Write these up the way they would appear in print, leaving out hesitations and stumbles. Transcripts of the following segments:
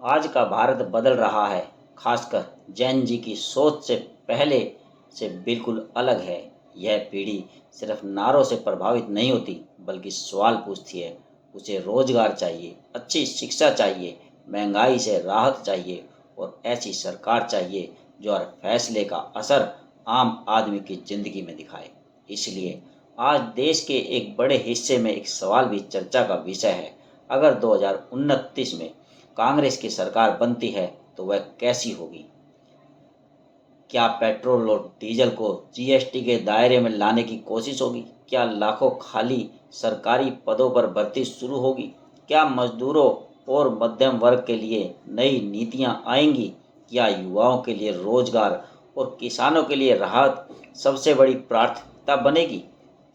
आज का भारत बदल रहा है, खासकर जैन जी की सोच से पहले से बिल्कुल अलग है। यह पीढ़ी सिर्फ नारों से प्रभावित नहीं होती, बल्कि सवाल पूछती है। उसे रोजगार चाहिए, अच्छी शिक्षा चाहिए, महंगाई से राहत चाहिए और ऐसी सरकार चाहिए जो हर फैसले का असर आम आदमी की जिंदगी में दिखाए। इसलिए आज देश के एक बड़े हिस्से में एक सवाल भी चर्चा का विषय है। अगर 2029 में कांग्रेस की सरकार बनती है तो वह कैसी होगी? क्या पेट्रोल और डीजल को जीएसटी के दायरे में लाने की कोशिश होगी? क्या लाखों खाली सरकारी पदों पर भर्ती शुरू होगी? क्या मजदूरों और मध्यम वर्ग के लिए नई नीतियां आएंगी? क्या युवाओं के लिए रोजगार और किसानों के लिए राहत सबसे बड़ी प्राथमिकता बनेगी?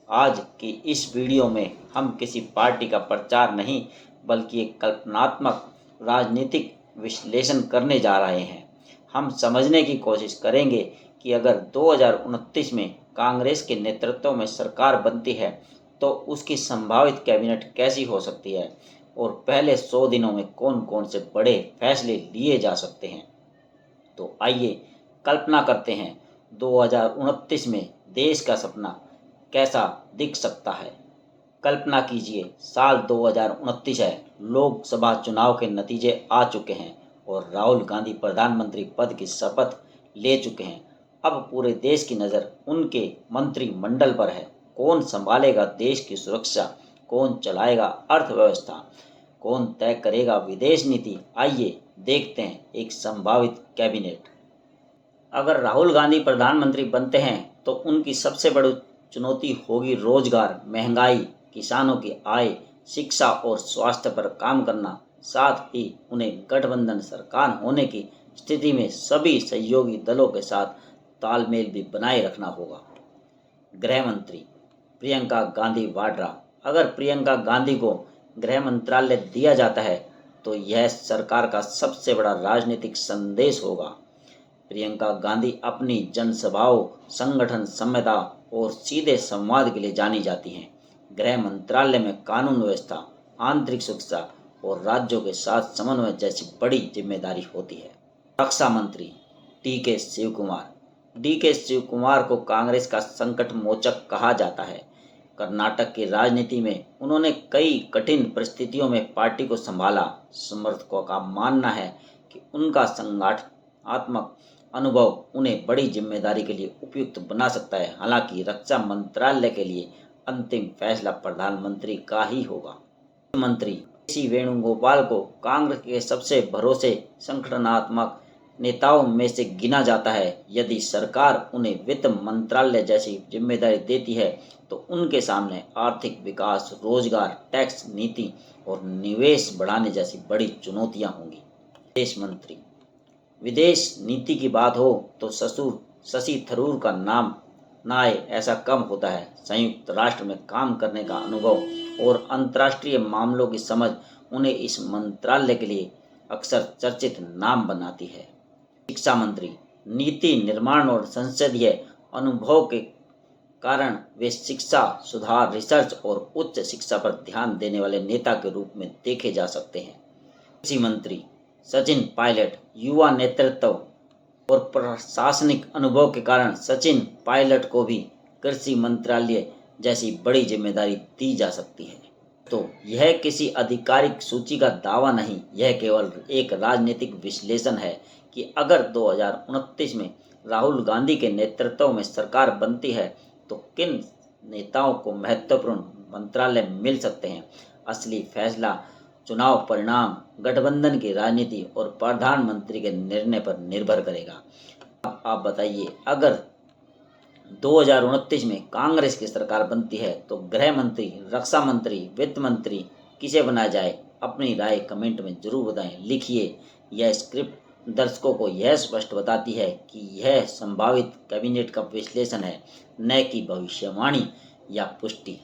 आज की इस वीडियो में हम किसी पार्टी का प्रचार नहीं, बल्कि एक कल्पनात्मक राजनीतिक विश्लेषण करने जा रहे हैं। हम समझने की कोशिश करेंगे कि अगर 2029 में कांग्रेस के नेतृत्व में सरकार बनती है तो उसकी संभावित कैबिनेट कैसी हो सकती है और पहले 100 दिनों में कौन कौन से बड़े फैसले लिए जा सकते हैं। तो आइए कल्पना करते हैं 2029 में देश का सपना कैसा दिख सकता है। कल्पना कीजिए, साल 2029 है, लोकसभा चुनाव के नतीजे आ चुके हैं और राहुल गांधी प्रधानमंत्री पद की शपथ ले चुके हैं। अब पूरे देश की नज़र उनके मंत्रिमंडल पर है। कौन संभालेगा देश की सुरक्षा, कौन चलाएगा अर्थव्यवस्था, कौन तय करेगा विदेश नीति। आइए देखते हैं एक संभावित कैबिनेट। अगर राहुल गांधी प्रधानमंत्री बनते हैं तो उनकी सबसे बड़ी चुनौती होगी रोजगार, महंगाई, किसानों की आय, शिक्षा और स्वास्थ्य पर काम करना। साथ ही उन्हें गठबंधन सरकार होने की स्थिति में सभी सहयोगी दलों के साथ तालमेल भी बनाए रखना होगा। गृह मंत्री प्रियंका गांधी वाड्रा। अगर प्रियंका गांधी को गृह मंत्रालय दिया जाता है तो यह सरकार का सबसे बड़ा राजनीतिक संदेश होगा। प्रियंका गांधी अपनी जनसभाओं, संगठन संहिता और सीधे संवाद के लिए जानी जाती हैं। गृह मंत्रालय में कानून व्यवस्था, आंतरिक सुरक्षा और राज्यों के साथ समन्वय जैसी बड़ी जिम्मेदारी होती है। रक्षा मंत्री डी.के. शिवकुमार। डी.के. शिवकुमार को कांग्रेस का संकट मोचक कहा जाता है। कर्नाटक की राजनीति में उन्होंने कई कठिन परिस्थितियों में पार्टी को संभाला। समर्थकों का मानना है कि उनका संगठनात्मक अनुभव उन्हें बड़ी जिम्मेदारी के लिए उपयुक्त बना सकता है। हालांकि रक्षा मंत्रालय के लिए अंतिम फैसला प्रधानमंत्री का ही होगा। मंत्री सी वेणुगोपाल को कांग्रेस के सबसे भरोसे संगठनात्मक नेताओं में से गिना जाता है। यदि सरकार उन्हें वित्त मंत्रालय जैसी जिम्मेदारी देती है तो उनके सामने आर्थिक विकास, रोजगार, टैक्स नीति और निवेश बढ़ाने जैसी बड़ी चुनौतियां होंगी। विदेश मंत्री विदेश नीति की बात हो तो ससुर शशि थरूर का नाम ना आए ऐसा कम होता है। संयुक्त राष्ट्र में काम करने का अनुभव और अंतर्राष्ट्रीय मामलों की समझ उन्हें इस मंत्रालय के लिए अक्सर चर्चित नाम बनाती है। शिक्षा मंत्री नीति निर्माण और संसदीय अनुभव के कारण वे शिक्षा सुधार, रिसर्च और उच्च शिक्षा पर ध्यान देने वाले नेता के रूप में देखे जा सकते हैं। कृषि मंत्री सचिन पायलट। युवा नेतृत्व और प्रशासनिक अनुभव के कारण सचिन पायलट को भी कृषि मंत्रालय जैसी बड़ी जिम्मेदारी दी जा सकती है। तो यह किसी आधिकारिक सूची का दावा नहीं, यह केवल एक राजनीतिक विश्लेषण है कि अगर 2029 में राहुल गांधी के नेतृत्व में सरकार बनती है तो किन नेताओं को महत्वपूर्ण मंत्रालय मिल सकते हैं। असली फैसला चुनाव परिणाम, गठबंधन की राजनीति और प्रधानमंत्री के निर्णय पर निर्भर करेगा। अब आप बताइए, अगर 2029 में कांग्रेस की सरकार बनती है तो गृह मंत्री, रक्षा मंत्री, वित्त मंत्री किसे बनाया जाए? अपनी राय कमेंट में जरूर बताएं। लिखिए, यह स्क्रिप्ट दर्शकों को यह स्पष्ट बताती है कि यह संभावित कैबिनेट का विश्लेषण है, न कि भविष्यवाणी या पुष्टि।